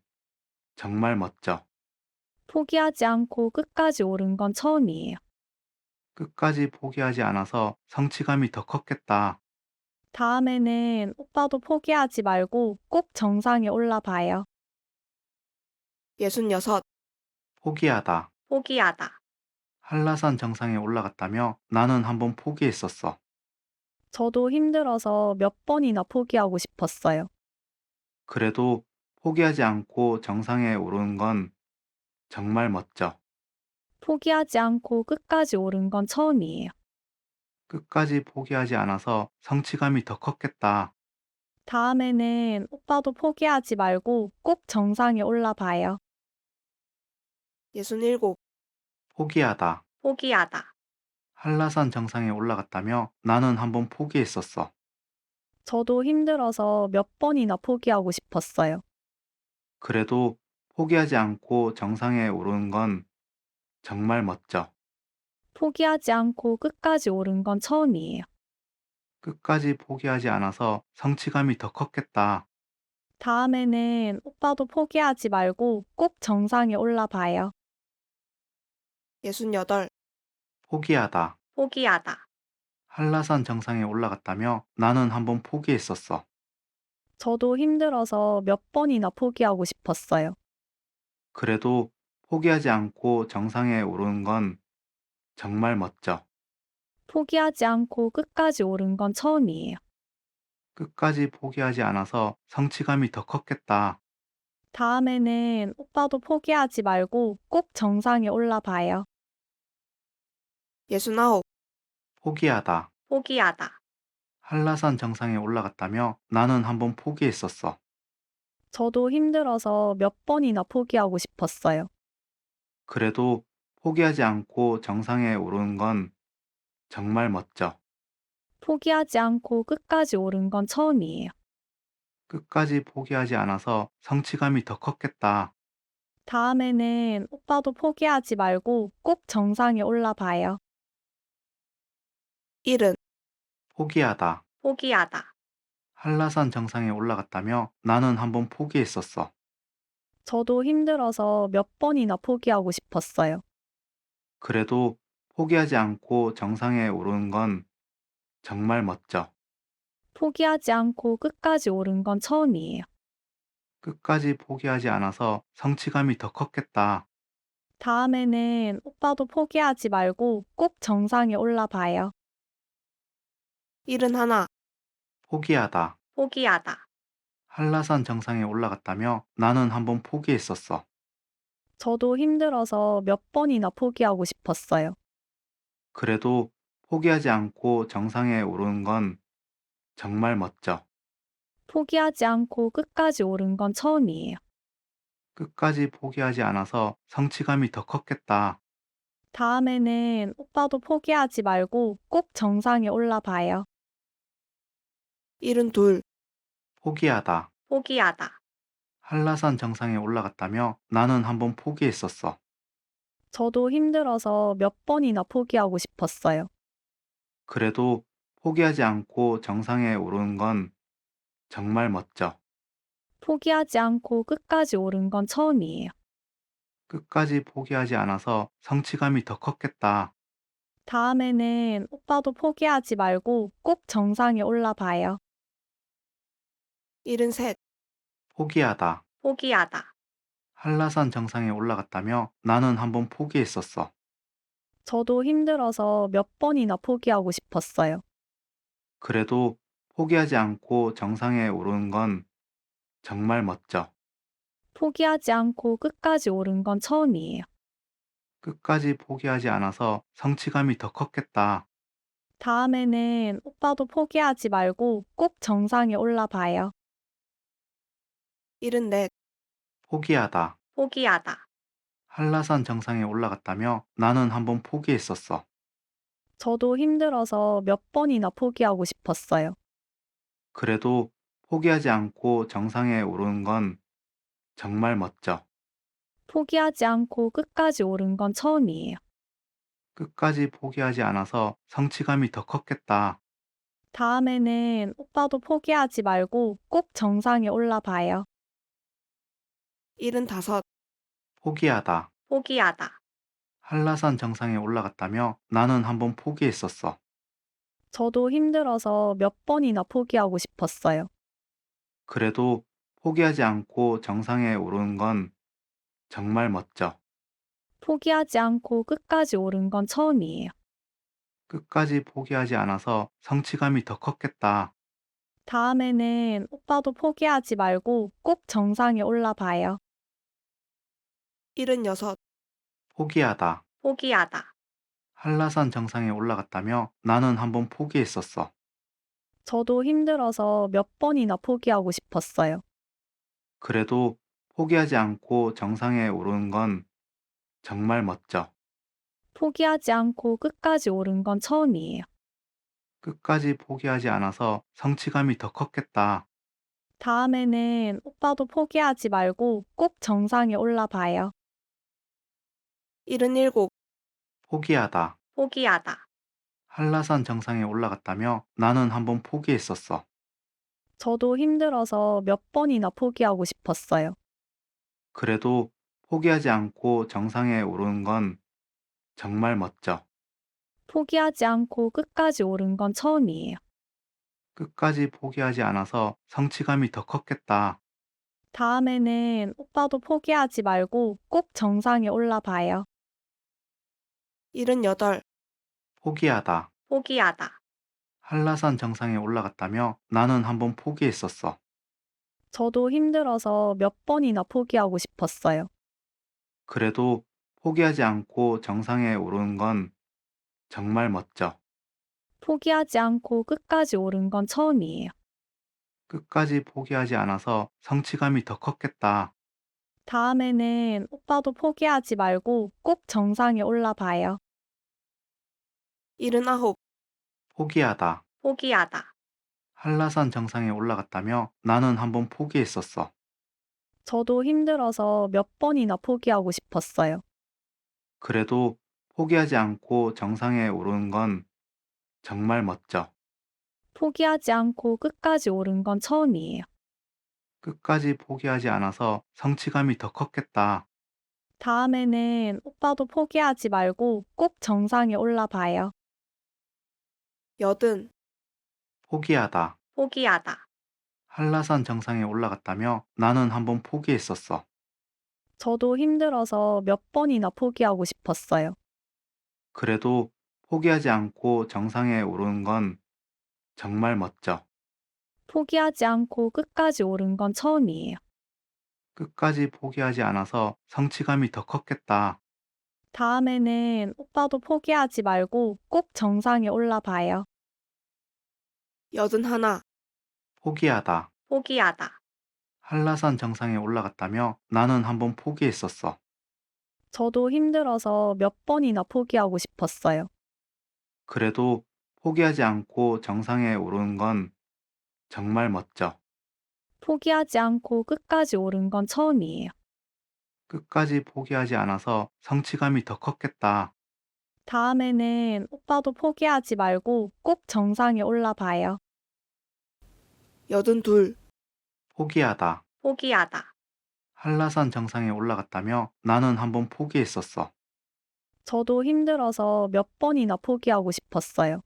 정말 멋져. 포기하지 않고 끝까지 오른 건 처음이에요. 끝까지 포기하지 않아서 성취감이 더 컸겠다. 다음에는 오빠도 포기하지 말고 꼭 정상에 올라봐요. 66. 포기하다. 포기하다. 한라산 정상에 올라갔다며 나는 한번 포기했었어. 저도 힘들어서 몇 번이나 포기하고 싶었어요. 그래도 포기하지 않고 정상에 오르는 건 정말 멋져. 포기하지 않고 끝까지 오른 건 처음이에요. 끝까지 포기하지 않아서 성취감이 더 컸겠다. 다음에는 오빠도 포기하지 말고 꼭 정상에 올라봐요. 67. 포기하다. 포기하다. 한라산 정상에 올라갔다며 나는 한번 포기했었어. 저도 힘들어서 몇 번이나 포기하고 싶었어요. 그래도 포기하지 않고 정상에 오르는 건 정말 멋져. 포기하지 않고 끝까지 오른 건 처음이에요. 끝까지 포기하지 않아서 성취감이 더 컸겠다. 다음에는 오빠도 포기하지 말고 꼭 정상에 올라봐요. 68. 포기하다. 포기하다. 한라산 정상에 올라갔다며 나는 한번 포기했었어. 저도 힘들어서 몇 번이나 포기하고 싶었어요. 그래도 포기하지 않고 정상에 오르는 건 정말 멋져. 포기하지 않고 끝까지 오른 건 처음이에요. 끝까지 포기하지 않아서 성취감이 더 컸겠다. 다음에는 오빠도 포기하지 말고 꼭 정상에 올라봐요. 69. 포기하다. 포기하다. 한라산 정상에 올라갔다며 나는 한번 포기했었어. 저도 힘들어서 몇 번이나 포기하고 싶었어요. 그래도 포기하지 않고 정상에 오르는 건 정말 멋져. 포기하지 않고 끝까지 오른 건 처음이에요. 끝까지 포기하지 않아서 성취감이 더 컸겠다. 다음에는 오빠도 포기하지 말고 꼭 정상에 올라봐요. 70. 포기하다. 포기하다. 한라산 정상에 올라갔다며 나는 한번 포기했었어. 저도 힘들어서 몇 번이나 포기하고 싶었어요. 그래도 포기하지 않고 정상에 오르는 건 정말 멋져. 포기하지 않고 끝까지 오른 건 처음이에요. 끝까지 포기하지 않아서 성취감이 더 컸겠다. 다음에는 오빠도 포기하지 말고 꼭 정상에 올라봐요. 71. 포기하다. 포기하다. 한라산 정상에 올라갔다며 나는 한번 포기했었어. 저도 힘들어서 몇 번이나 포기하고 싶었어요. 그래도 포기하지 않고 정상에 오르는 건 정말 멋져. 포기하지 않고 끝까지 오른 건 처음이에요. 끝까지 포기하지 않아서 성취감이 더 컸겠다. 다음에는 오빠도 포기하지 말고 꼭 정상에 올라봐요. 72. 포기하다. 포기하다. 한라산 정상에 올라갔다며 나는 한번 포기했었어. 저도 힘들어서 몇 번이나 포기하고 싶었어요. 그래도 포기하지 않고 정상에 오르는 건 정말 멋져. 포기하지 않고 끝까지 오른 건 처음이에요. 끝까지 포기하지 않아서 성취감이 더 컸겠다. 다음에는 오빠도 포기하지 말고 꼭 정상에 올라봐요. 73. 포기하다. 포기하다. 한라산 정상에 올라갔다며 나는 한번 포기했었어. 저도 힘들어서 몇 번이나 포기하고 싶었어요. 그래도 포기하지 않고 정상에 오르는 건 정말 멋져. 포기하지 않고 끝까지 오른 건 처음이에요. 끝까지 포기하지 않아서 성취감이 더 컸겠다. 다음에는 오빠도 포기하지 말고 꼭 정상에 올라봐요. 74. 포기하다. 포기하다. 한라산 정상에 올라갔다며 나는 한번 포기했었어. 저도 힘들어서 몇 번이나 포기하고 싶었어요. 그래도 포기하지 않고 정상에 오르는 건 정말 멋져. 포기하지 않고 끝까지 오른 건 처음이에요. 끝까지 포기하지 않아서 성취감이 더 컸겠다. 다음에는 오빠도 포기하지 말고 꼭 정상에 올라봐요. 75. 포기하다. 포기하다. 한라산 정상에 올라갔다며 나는 한번 포기했었어. 저도 힘들어서 몇 번이나 포기하고 싶었어요. 그래도 포기하지 않고 정상에 오르는 건 정말 멋져. 포기하지 않고 끝까지 오른 건 처음이에요. 끝까지 포기하지 않아서 성취감이 더 컸겠다. 다음에는 오빠도 포기하지 말고 꼭 정상에 올라봐요. 76. 포기하다. 포기하다. 한라산 정상에 올라갔다며 나는 한번 포기했었어. 저도 힘들어서 몇 번이나 포기하고 싶었어요. 포기하지 않고 끝까지 오른 건 처음이에요. 끝까지 포기하지 않아서 성취감이 더 컸겠다. 다음에는 오빠도 포기하지 말고 꼭 정상에 올라봐요. 77. 포기하다. 포기하다. 한라산 정상에 올라갔다며 나는 한번 포기했었어. 저도 힘들어서 몇 번이나 포기하고 싶었어요. 그래도 포기하지 않고 정상에 오르는 건 정말 멋져. 포기하지 않고 끝까지 오른 건 처음이에요. 끝까지 포기하지 않아서 성취감이 더 컸겠다. 다음에는 오빠도 포기하지 말고 꼭 정상에 올라봐요. 78. 포기하다. 포기하다. 한라산 정상에 올라갔다며 나는 한번 포기했었어. 저도 힘들어서 몇 번이나 포기하고 싶었어요. 그래도 포기하지 않고 정상에 오르는 건 정말 멋져. 포기하지 않고 끝까지 오른 건 처음이에요. 끝까지 포기하지 않아서 성취감이 더 컸겠다. 다음에는 오빠도 포기하지 말고 꼭 정상에 올라봐요. 79. 포기하다. 포기하다. 한라산 정상에 올라갔다며 나는 한번 포기했었어. 저도 힘들어서 몇 번이나 포기하고 싶었어요. 그래도 포기하지 않고 정상에 오르는 건 정말 멋져. 포기하지 않고 끝까지 오른 건 처음이에요. 끝까지 포기하지 않아서 성취감이 더 컸겠다. 다음에는 오빠도 포기하지 말고 꼭 정상에 올라봐요. 80. 포기하다. 포기하다. 한라산 정상에 올라갔다며 나는 한번 포기했었어. 저도 힘들어서 몇 번이나 포기하고 싶었어요. 그래도 포기하지 않고 정상에 오르는 건 정말 멋져. 포기하지 않고 끝까지 오른 건 처음이에요. 끝까지 포기하지 않아서 성취감이 더 컸겠다. 다음에는 오빠도 포기하지 말고 꼭 정상에 올라봐요. 81. 포기하다. 포기하다. 한라산 정상에 올라갔다며 나는 한번 포기했었어. 저도 힘들어서 몇 번이나 포기하고 싶었어요. 그래도 포기하지 않고 정상에 오르는 건 정말 멋져. 포기하지 않고 끝까지 오른 건 처음이에요. 끝까지 포기하지 않아서 성취감이 더 컸겠다. 다음에는 오빠도 포기하지 말고 꼭 정상에 올라봐요. 82. 포기하다. 포기하다. 한라산 정상에 올라갔다며 나는 한번 포기했었어. 저도 힘들어서 몇 번이나 포기하고 싶었어요.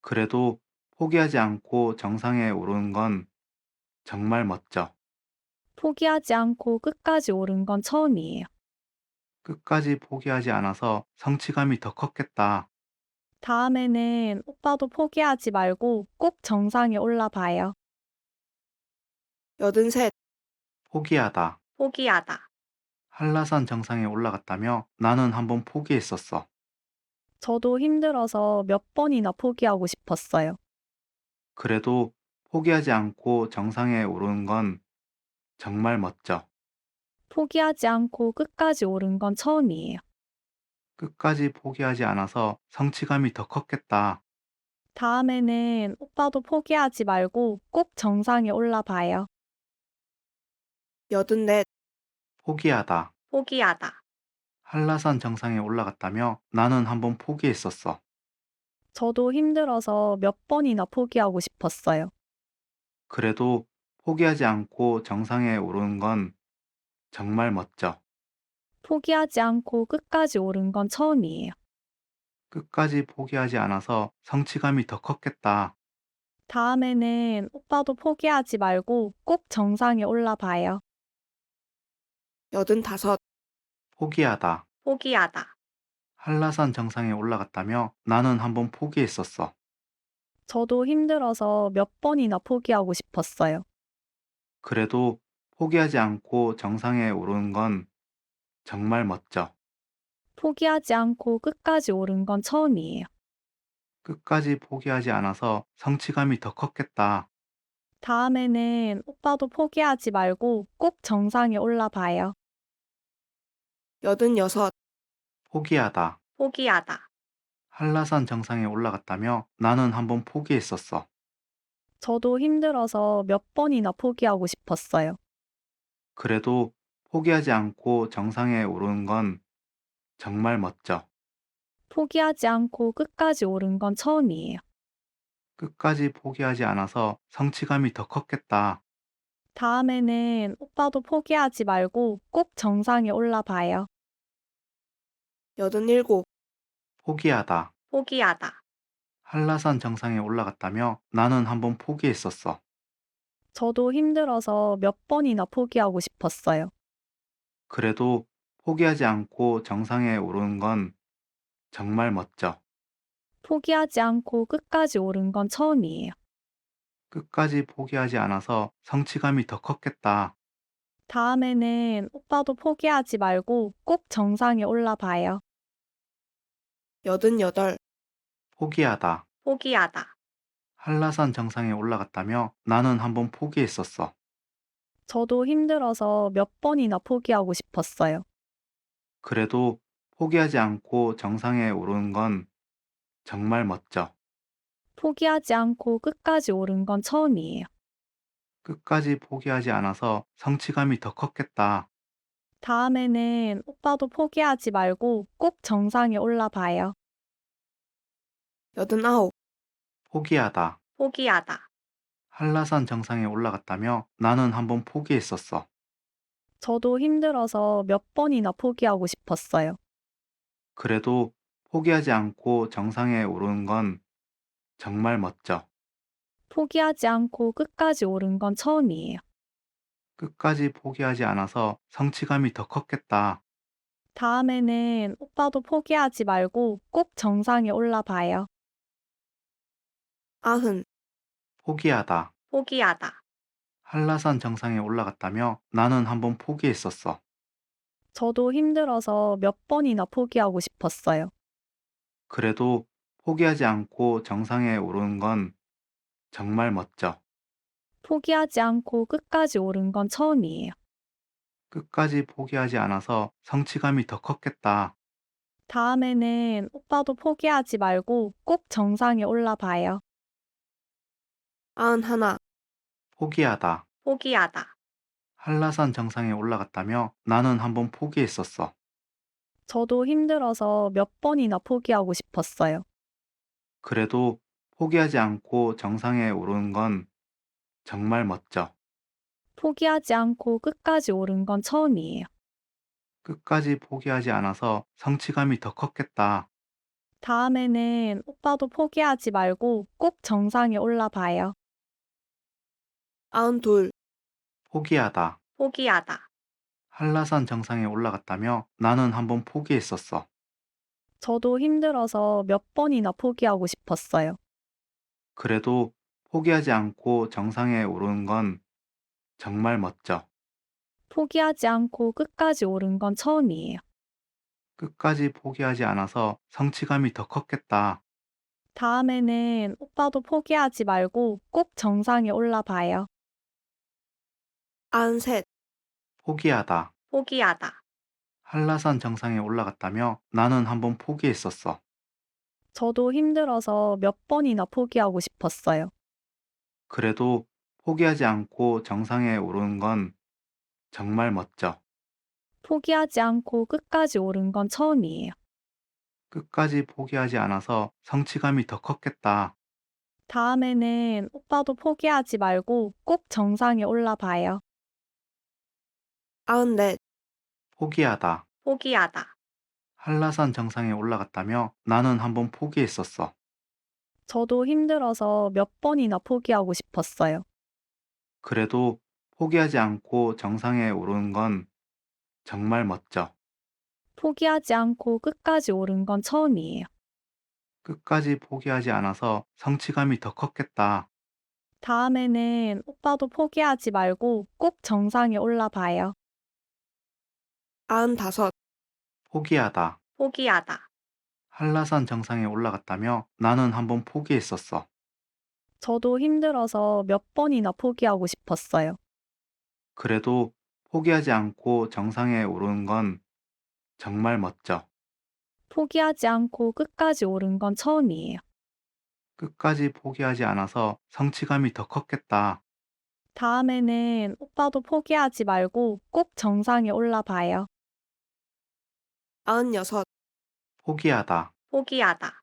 그래도 포기하지 않고 정상에 오르는 건 정말 멋져. 포기하지 않고 끝까지 오른 건 처음이에요. 끝까지 포기하지 않아서 성취감이 더 컸겠다. 다음에는 오빠도 포기하지 말고 꼭 정상에 올라봐요. 83. 포기하다. 포기하다. 한라산 정상에 올라갔다며 나는 한번 포기했었어. 저도 힘들어서 몇 번이나 포기하고 싶었어요. 그래도 포기하지 않고 정상에 오르는 건 정말 멋져. 포기하지 않고 끝까지 오른 건 처음이에요. 끝까지 포기하지 않아서 성취감이 더 컸겠다. 다음에는 오빠도 포기하지 말고 꼭 정상에 올라봐요. 84. 포기하다. 포기하다. 한라산 정상에 올라갔다며 나는 한번 포기했었어. 저도 힘들어서 몇 번이나 포기하고 싶었어요. 그래도 포기하지 않고 정상에 오르는 건 정말 멋져. 포기하지 않고 끝까지 오른 건 처음이에요. 끝까지 포기하지 않아서 성취감이 더 컸겠다. 다음에는 오빠도 포기하지 말고 꼭 정상에 올라봐요. 85. 포기하다. 포기하다. 한라산 정상에 올라갔다며 나는 한번 포기했었어. 저도 힘들어서 몇 번이나 포기하고 싶었어요. 그래도 포기하지 않고 정상에 오르는 건 정말 멋져. 포기하지 않고 끝까지 오른 건 처음이에요. 끝까지 포기하지 않아서 성취감이 더 컸겠다. 다음에는 오빠도 포기하지 말고 꼭 정상에 올라봐요. 86. 포기하다. 포기하다, 한라산 정상에 올라갔다며 나는 한번 포기했었어. 저도 힘들어서 몇 번이나 포기하고 싶었어요. 그래도 포기하지 않고 정상에 오르는 건 정말 멋져. 포기하지 않고 끝까지 오른 건 처음이에요. 끝까지 포기하지 않아서 성취감이 더 컸겠다. 다음에는 오빠도 포기하지 말고 꼭 정상에 올라봐요. 87. 포기하다. 포기하다, 한라산 정상에 올라갔다며 나는 한번 포기했었어. 저도 힘들어서 몇 번이나 포기하고 싶었어요. 그래도 포기하지 않고 정상에 오르는 건 정말 멋져. 포기하지 않고 끝까지 오른 건 처음이에요. 끝까지 포기하지 않아서 성취감이 더 컸겠다. 다음에는 오빠도 포기하지 말고 꼭 정상에 올라봐요. 88. 포기하다. 포기하다, 한라산 정상에 올라갔다며 나는 한번 포기했었어. 저도 힘들어서 몇 번이나 포기하고 싶었어요. 그래도 포기하지 않고 정상에 오르는 건 정말 멋져. 포기하지 않고 끝까지 오른 건 처음이에요. 끝까지 포기하지 않아서 성취감이 더 컸겠다. 다음에는 오빠도 포기하지 말고 꼭 정상에 올라봐요. 89. 포기하다. 포기하다, 한라산 정상에 올라갔다며 나는 한번 포기했었어. 저도 힘들어서 몇 번이나 포기하고 싶었어요. 그래도 포기하지 않고 정상에 오르는 건 정말 멋져. 포기하지 않고 끝까지 오른 건 처음이에요. 끝까지 포기하지 않아서 성취감이 더 컸겠다. 다음에는 오빠도 포기하지 말고 꼭 정상에 올라봐요. 90. 포기하다. 포기하다, 한라산 정상에 올라갔다며 나는 한번 포기했었어. 저도 힘들어서 몇 번이나 포기하고 싶었어요. 그래도 포기하지 않고 정상에 오르는 건 정말 멋져. 포기하지 않고 끝까지 오른 건 처음이에요. 끝까지 포기하지 않아서 성취감이 더 컸겠다. 다음에는 오빠도 포기하지 말고 꼭 정상에 올라봐요. 91. 포기하다. 포기하다, 한라산 정상에 올라갔다며 나는 한번 포기했었어. 저도 힘들어서 몇 번이나 포기하고 싶었어요. 그래도 포기하지 않고 정상에 오르는 건 정말 멋져. 포기하지 않고 끝까지 오른 건 처음이에요. 끝까지 포기하지 않아서 성취감이 더 컸겠다. 다음에는 오빠도 포기하지 말고 꼭 정상에 올라봐요. 92. 포기하다. 포기하다, 한라산 정상에 올라갔다며 나는 한번 포기했었어. 저도 힘들어서 몇 번이나 포기하고 싶었어요. 그래도 포기하지 않고 정상에 오르는 건 정말 멋져. 포기하지 않고 끝까지 오른 건 처음이에요. 끝까지 포기하지 않아서 성취감이 더 컸겠다. 다음에는 오빠도 포기하지 말고 꼭 정상에 올라봐요. 93. 포기하다. 포기하다, 한라산 정상에 올라갔다며 나는 한번 포기했었어. 저도 힘들어서 몇 번이나 포기하고 싶었어요. 그래도 포기하지 않고 정상에 오르는 건 정말 멋져. 포기하지 않고 끝까지 오른 건 처음이에요. 끝까지 포기하지 않아서 성취감이 더 컸겠다. 다음에는 오빠도 포기하지 말고 꼭 정상에 올라봐요. 94. 포기하다. 포기하다, 한라산 정상에 올라갔다며 나는 한번 포기했었어. 저도 힘들어서 몇 번이나 포기하고 싶었어요. 그래도 포기하지 않고 정상에 오르는 건 정말 멋져. 포기하지 않고 끝까지 오른 건 처음이에요. 끝까지 포기하지 않아서 성취감이 더 컸겠다. 다음에는 오빠도 포기하지 말고 꼭 정상에 올라봐요. 95. 포기하다. 포기하다, 한라산 정상에 올라갔다며 나는 한번 포기했었어. 저도 힘들어서 몇 번이나 포기하고 싶었어요. 그래도 포기하지 않고 정상에 오르는 건 정말 멋져. 포기하지 않고 끝까지 오른 건 처음이에요. 끝까지 포기하지 않아서 성취감이 더 컸겠다. 다음에는 오빠도 포기하지 말고 꼭 정상에 올라봐요. 96. 포기하다. 포기하다.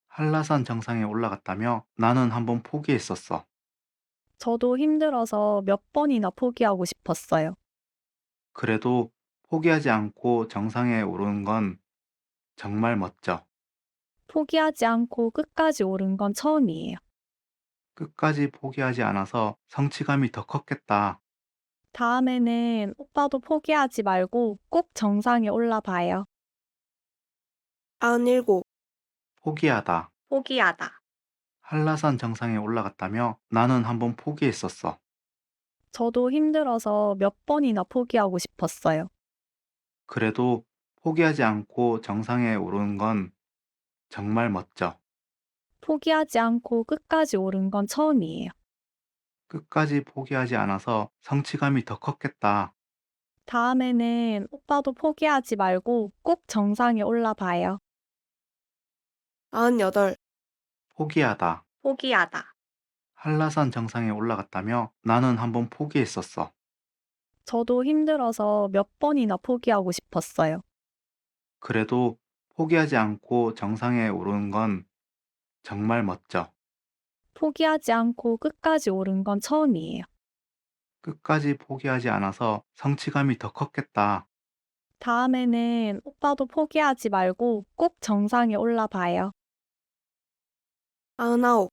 한라산 정상에 올라갔다며 나는 한번 포기했었어. 저도 힘들어서 몇 번이나 포기하고 싶었어요. 그래도 포기하지 않고 정상에 오르는 건 정말 멋져. 포기하지 않고 끝까지 오른 건 처음이에요. 끝까지 포기하지 않아서 성취감이 더 컸겠다. 다음에는 오빠도 포기하지 말고 꼭 정상에 올라봐요. 97. 포기하다. 포기하다. 한라산 정상에 올라갔다며 나는 한번 포기했었어. 저도 힘들어서 몇 번이나 포기하고 싶었어요. 그래도 포기하지 않고 정상에 오르는 건 정말 멋져. 포기하지 않고 끝까지 오른 건 처음이에요. 끝까지 포기하지 않아서 성취감이 더 컸겠다. 다음에는 오빠도 포기하지 말고 꼭 정상에 올라봐요. 98. 포기하다. 포기하다. 한라산 정상에 올라갔다며 나는 한번 포기했었어. 저도 힘들어서 몇 번이나 포기하고 싶었어요. 그래도 포기하지 않고 정상에 오르는 건 정말 멋져. 포기하지 않고 끝까지 오른 건 처음이에요. 끝까지 포기하지 않아서 성취감이 더 컸겠다. 다음에는 오빠도 포기하지 말고 꼭 정상에 올라봐요. 99.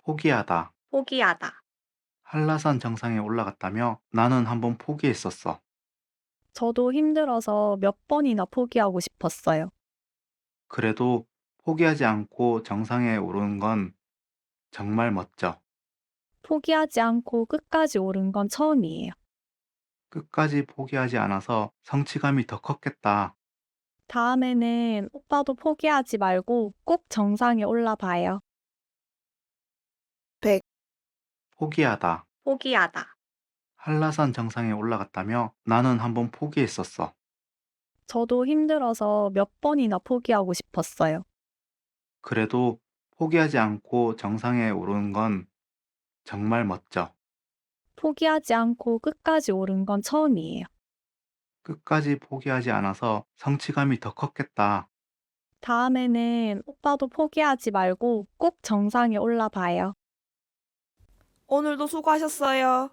포기하다. 포기하다. 한라산 정상에 올라갔다며 나는 한번 포기했었어. 저도 힘들어서 몇 번이나 포기하고 싶었어요. 그래도 포기하지 않고 정상에 오르는 건 정말 멋져. 포기하지 않고 끝까지 오른 건 처음이에요. 끝까지 포기하지 않아서 성취감이 더 컸겠다. 다음에는 오빠도 포기하지 말고 꼭 정상에 올라봐요. 100. 포기하다. 포기하다. 한라산 정상에 올라갔다며 나는 한번 포기했었어. 저도 힘들어서 몇 번이나 포기하고 싶었어요. 그래도 포기하지 않고 정상에 오르는 건 정말 멋져. 포기하지 않고 끝까지 오른 건 처음이에요. 끝까지 포기하지 않아서 성취감이 더 컸겠다. 다음에는 오빠도 포기하지 말고 꼭 정상에 올라봐요. 오늘도 수고하셨어요.